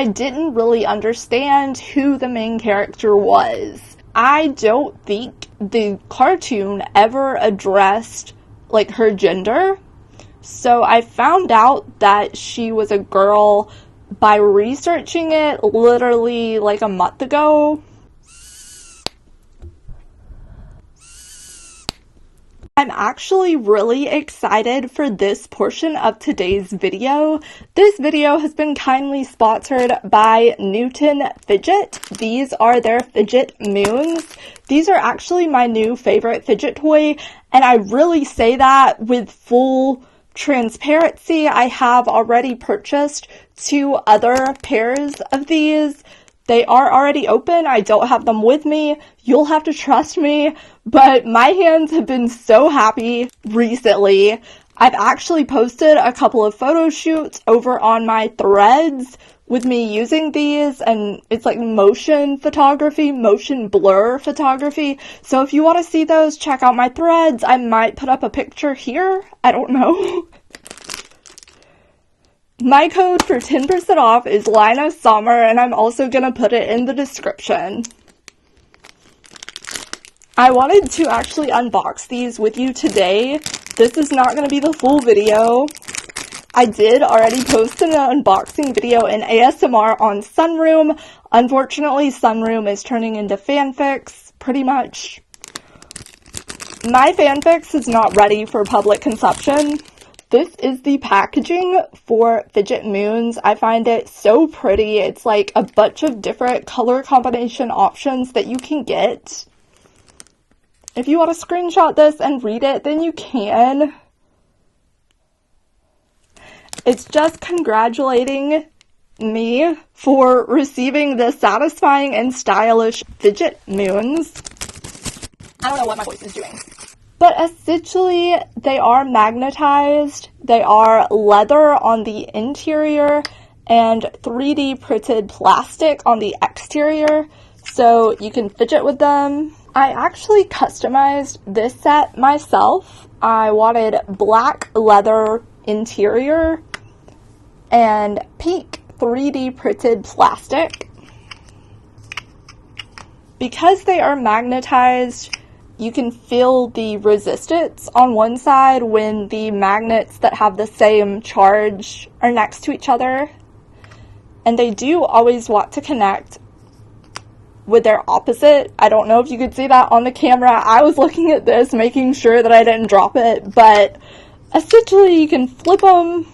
I didn't really understand who the main character was. I don't think the cartoon ever addressed, like, her gender. So I found out that she was a girl by researching it literally like a month ago. I'm actually really excited for this portion of today's video. This video has been kindly sponsored by Newton Fidget. These are their fidget moons. These are actually my new favorite fidget toy, and I really say that with full transparency. I have already purchased 2 other pairs of these. They are already open. I don't have them with me. You'll have to trust me, but my hands have been so happy recently. I've actually posted a couple of photo shoots over on my threads with me using these, and it's like motion photography, motion blur photography. So if you want to see those, check out my threads. I might put up a picture here. I don't know. My code for 10% off is Sommer, and I'm also going to put it in the description. I wanted to actually unbox these with you today. This is not going to be the full video. I did already post an unboxing video in ASMR on Sunroom. Unfortunately, Sunroom is turning into FanFix, pretty much. My FanFix is not ready for public consumption. This is the packaging for Fidget Moons. I find it so pretty. It's like a bunch of different color combination options that you can get. If you want to screenshot this and read it, then you can. It's just congratulating me for receiving the satisfying and stylish Fidget Moons. I don't know what my voice is doing. But essentially, they are magnetized, they are leather on the interior, and 3D printed plastic on the exterior, so you can fidget with them. I actually customized this set myself. I wanted black leather interior and pink 3D printed plastic. Because they are magnetized, you can feel the resistance on one side when the magnets that have the same charge are next to each other. And they do always want to connect with their opposite. I don't know if you could see that on the camera. I was looking at this, making sure that I didn't drop it, but essentially you can flip them.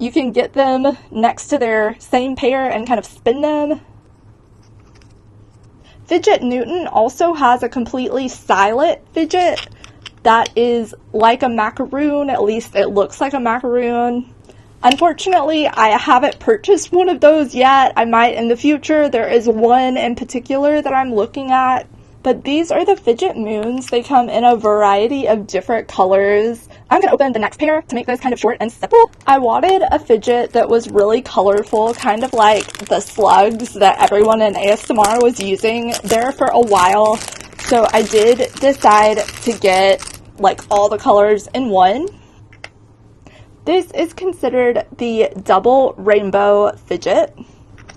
You can get them next to their same pair and kind of spin them. Fidget Newton also has a completely silent fidget that is like a macaroon, at least it looks like a macaroon. Unfortunately, I haven't purchased one of those yet. I might in the future. There is one in particular that I'm looking at. But these are the Fidget Moons. They come in a variety of different colors. I'm going to open the next pair to make this kind of short and simple. I wanted a fidget that was really colorful, kind of like the slugs that everyone in ASMR was using there for a while. So I did decide to get like all the colors in one. This is considered the double rainbow fidget.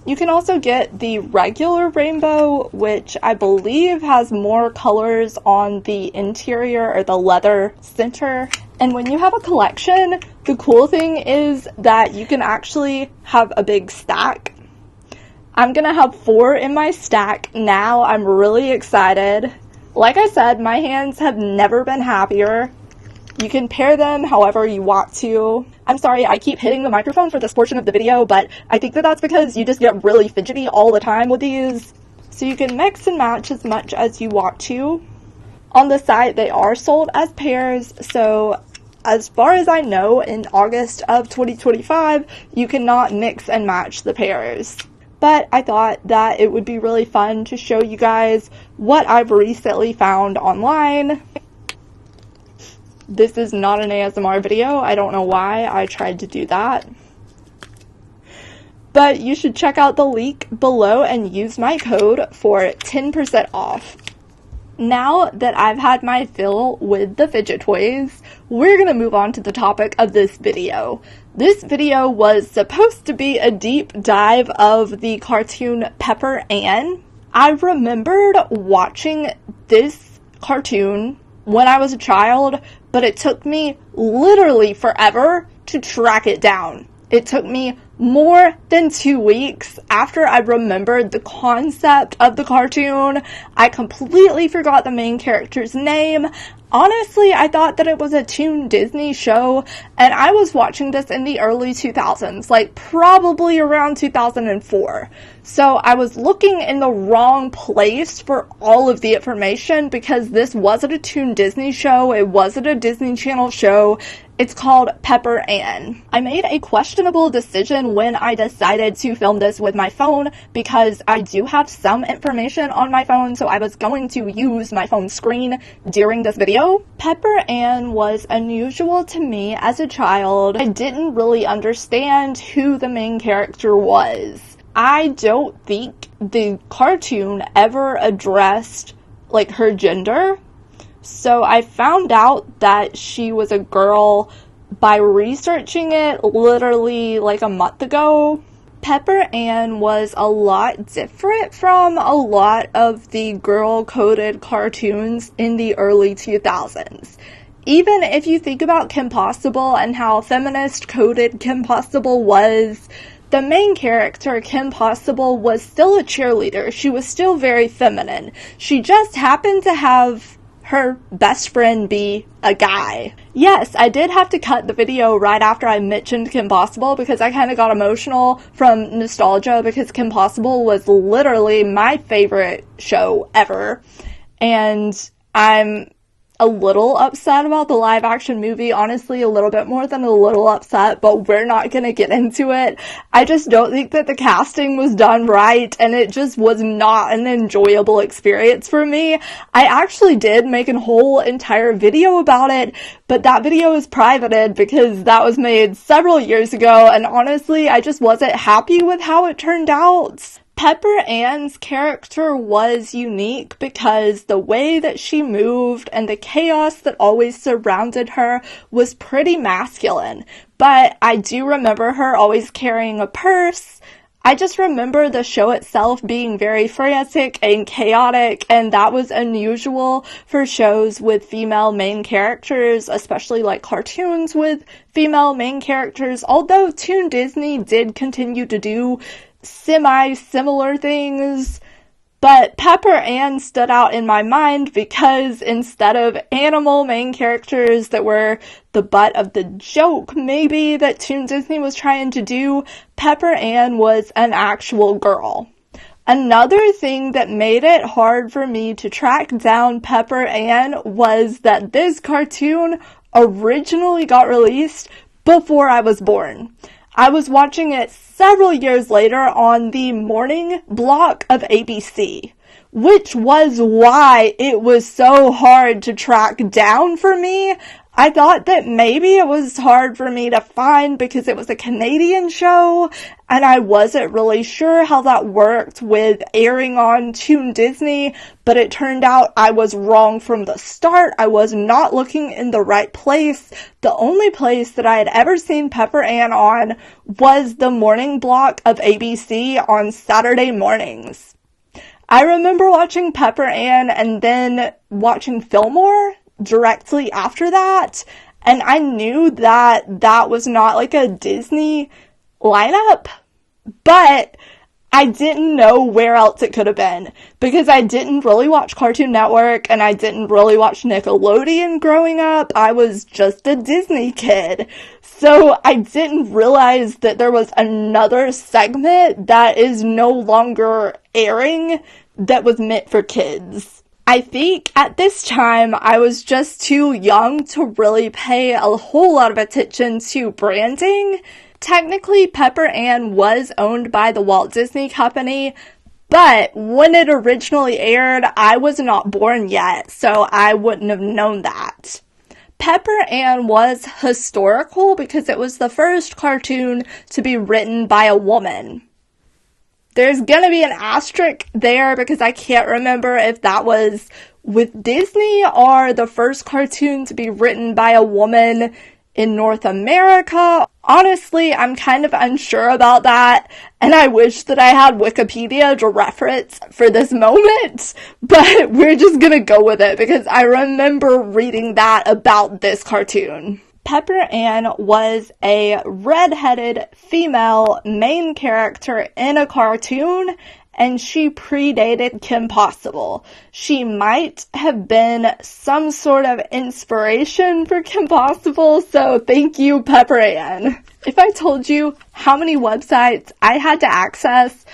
You can also get the regular rainbow, which I believe has more colors on the interior or the leather center. And when you have a collection, the cool thing is that you can actually have a big stack. I'm gonna have 4 in my stack now. I'm really excited. Like I said, my hands have never been happier. You can pair them however you want to. I'm sorry, I keep hitting the microphone for this portion of the video, but I think that that's because you just get really fidgety all the time with these. So you can mix and match as much as you want to. On the site, they are sold as pairs, so as far as I know, in August of 2025, you cannot mix and match the pairs. But I thought that it would be really fun to show you guys what I've recently found online. This is not an ASMR video. I don't know why I tried to do that. But you should check out the link below and use my code for 10% off. Now that I've had my fill with the fidget toys, we're going to move on to the topic of this video. This video was supposed to be a deep dive of the cartoon Pepper Ann. I remembered watching this cartoon when I was a child, but it took me literally forever to track it down. It took me more than 2 weeks after I remembered the concept of the cartoon. I completely forgot the main character's name. Honestly, I thought that it was a Toon Disney show, and I was watching this in the early 2000s, like probably around 2004. So I was looking in the wrong place for all of the information because this wasn't a Toon Disney show, it wasn't a Disney Channel show. It's called Pepper Ann. I made a questionable decision when I decided to film this with my phone because I do have some information on my phone, so I was going to use my phone screen during this video. Pepper Ann was unusual to me as a child. I didn't really understand who the main character was. I don't think the cartoon ever addressed, like, her gender. So I found out that she was a girl by researching it literally like a month ago. Pepper Ann was a lot different from a lot of the girl-coded cartoons in the early 2000s. Even if you think about Kim Possible and how feminist-coded Kim Possible was, the main character, Kim Possible, was still a cheerleader. She was still very feminine. She just happened to have her best friend be a guy. Yes, I did have to cut the video right after I mentioned Kim Possible because I kind of got emotional from nostalgia because Kim Possible was literally my favorite show ever. And I'm a little upset about the live action movie, honestly, a little bit more than a little upset, but we're not gonna get into it. I just don't think that the casting was done right, and it just was not an enjoyable experience for me. I actually did make a whole entire video about it, but that video is privated because that was made several years ago, and honestly, I just wasn't happy with how it turned out. Pepper Ann's character was unique because the way that she moved and the chaos that always surrounded her was pretty masculine. But I do remember her always carrying a purse. I just remember the show itself being very frantic and chaotic, and that was unusual for shows with female main characters, especially like cartoons with female main characters, although Toon Disney did continue to do semi-similar things, but Pepper Ann stood out in my mind because instead of animal main characters that were the butt of the joke maybe that Toon Disney was trying to do, Pepper Ann was an actual girl. Another thing that made it hard for me to track down Pepper Ann was that this cartoon originally got released before I was born. I was watching it several years later on the morning block of ABC, which was why it was so hard to track down for me. I thought that maybe it was hard for me to find because it was a Canadian show, and I wasn't really sure how that worked with airing on Toon Disney, but it turned out I was wrong from the start. I was not looking in the right place. The only place that I had ever seen Pepper Ann on was the morning block of ABC on Saturday mornings. I remember watching Pepper Ann and then watching Fillmore directly after that, and I knew that that was not like a Disney lineup, but I didn't know where else it could have been because I didn't really watch Cartoon Network and I didn't really watch Nickelodeon growing up. I was just a Disney kid. So I didn't realize that there was another segment that is no longer airing that was meant for kids. I think at this time I was just too young to really pay a whole lot of attention to branding. Technically, Pepper Ann was owned by the Walt Disney Company, but when it originally aired, I was not born yet, so I wouldn't have known that. Pepper Ann was historical because it was the first cartoon to be written by a woman. There's gonna be an asterisk there because I can't remember if that was with Disney or the first cartoon to be written by a woman in North America. Honestly, I'm kind of unsure about that, and I wish that I had Wikipedia to reference for this moment, but we're just gonna go with it because I remember reading that about this cartoon. Pepper Ann was a redheaded female main character in a cartoon, and she predated Kim Possible. She might have been some sort of inspiration for Kim Possible, so thank you, Pepper Ann. If I told you how many websites I had to access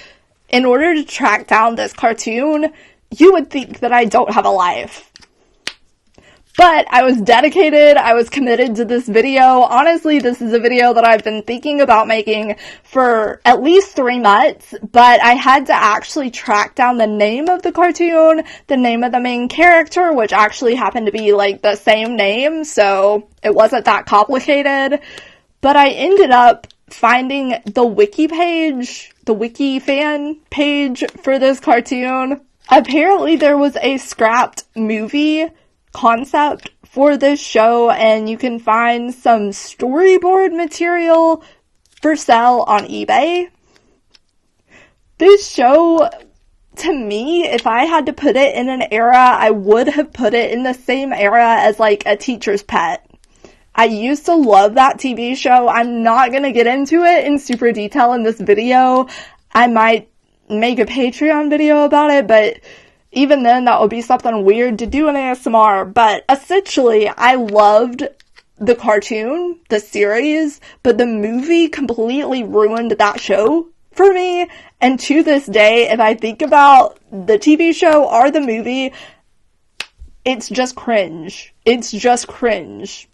in order to track down this cartoon, you would think that I don't have a life. But I was dedicated, I was committed to this video. Honestly, this is a video that I've been thinking about making for at least 3 months, but I had to actually track down the name of the cartoon, the name of the main character, which actually happened to be like the same name, so it wasn't that complicated. But I ended up finding the wiki page, the wiki fan page for this cartoon. Apparently there was a scrapped movie concept for this show, and you can find some storyboard material for sale on eBay. This show, to me, if I had to put it in an era, I would have put it in the same era as like A Teacher's Pet. I used to love that TV show. I'm not gonna get into it in super detail in this video. I might make a Patreon video about it, but even then, that would be something weird to do in ASMR, but essentially, I loved the cartoon, the series, but the movie completely ruined that show for me, and to this day, if I think about the TV show or the movie, it's just cringe. It's just cringe.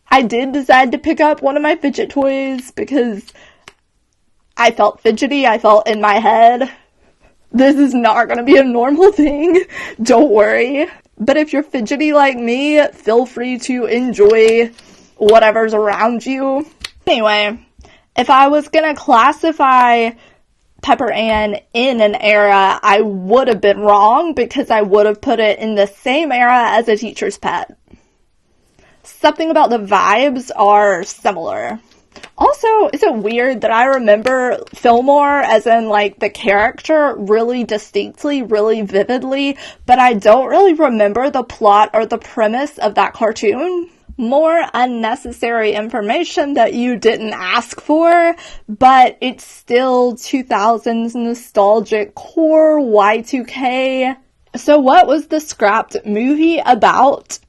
I did decide to pick up one of my fidget toys because I felt fidgety, I felt in my head. This is not going to be a normal thing, don't worry. But if you're fidgety like me, feel free to enjoy whatever's around you. Anyway, if I was going to classify Pepper Ann in an era, I would have been wrong because I would have put it in the same era as A Teacher's Pet. Something about the vibes are similar. Also, is it weird that I remember Fillmore, as in, like, the character, really distinctly, really vividly, but I don't really remember the plot or the premise of that cartoon? More unnecessary information that you didn't ask for, but it's still 2000s nostalgic core Y2K. So what was the scrapped movie about?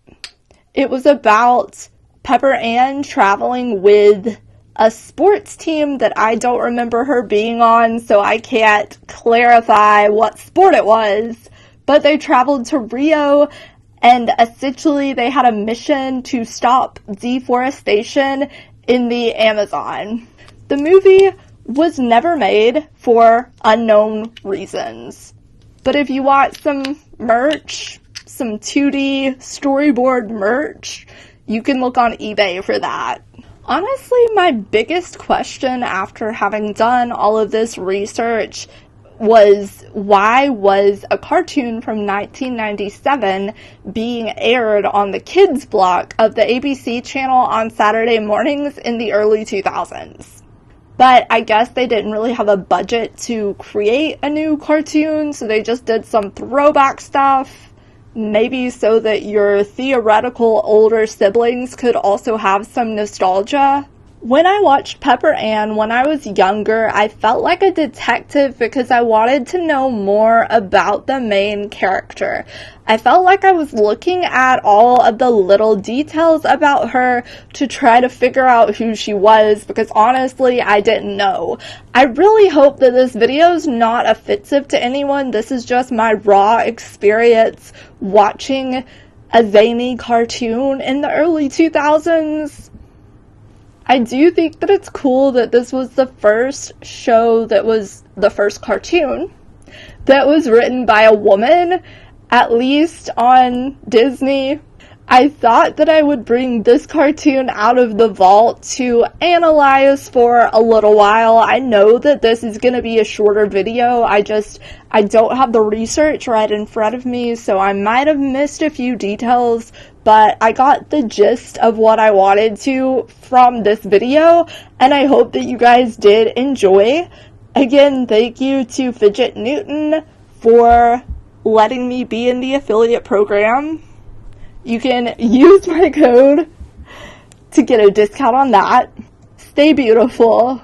It was about Pepper Ann traveling with a sports team that I don't remember her being on, so I can't clarify what sport it was, but they traveled to Rio, and essentially they had a mission to stop deforestation in the Amazon. The movie was never made for unknown reasons, but if you want some merch, some 2D storyboard merch, you can look on eBay for that. Honestly, my biggest question after having done all of this research was, why was a cartoon from 1997 being aired on the kids block of the ABC channel on Saturday mornings in the early 2000s? But I guess they didn't really have a budget to create a new cartoon, so they just did some throwback stuff. Maybe so that your theoretical older siblings could also have some nostalgia. When I watched Pepper Ann when I was younger, I felt like a detective because I wanted to know more about the main character. I felt like I was looking at all of the little details about her to try to figure out who she was, because honestly, I didn't know. I really hope that this video is not offensive to anyone. This is just my raw experience watching a zany cartoon in the early 2000s. I do think that it's cool that this was the first show that was the first cartoon that was written by a woman, at least on Disney. I thought that I would bring this cartoon out of the vault to analyze for a little while. I know that this is going to be a shorter video. I don't have the research right in front of me, so I might have missed a few details, but I got the gist of what I wanted to from this video, and I hope that you guys did enjoy. Again, thank you to Fidget Newton for letting me be in the affiliate program. You can use my code to get a discount on that. Stay beautiful.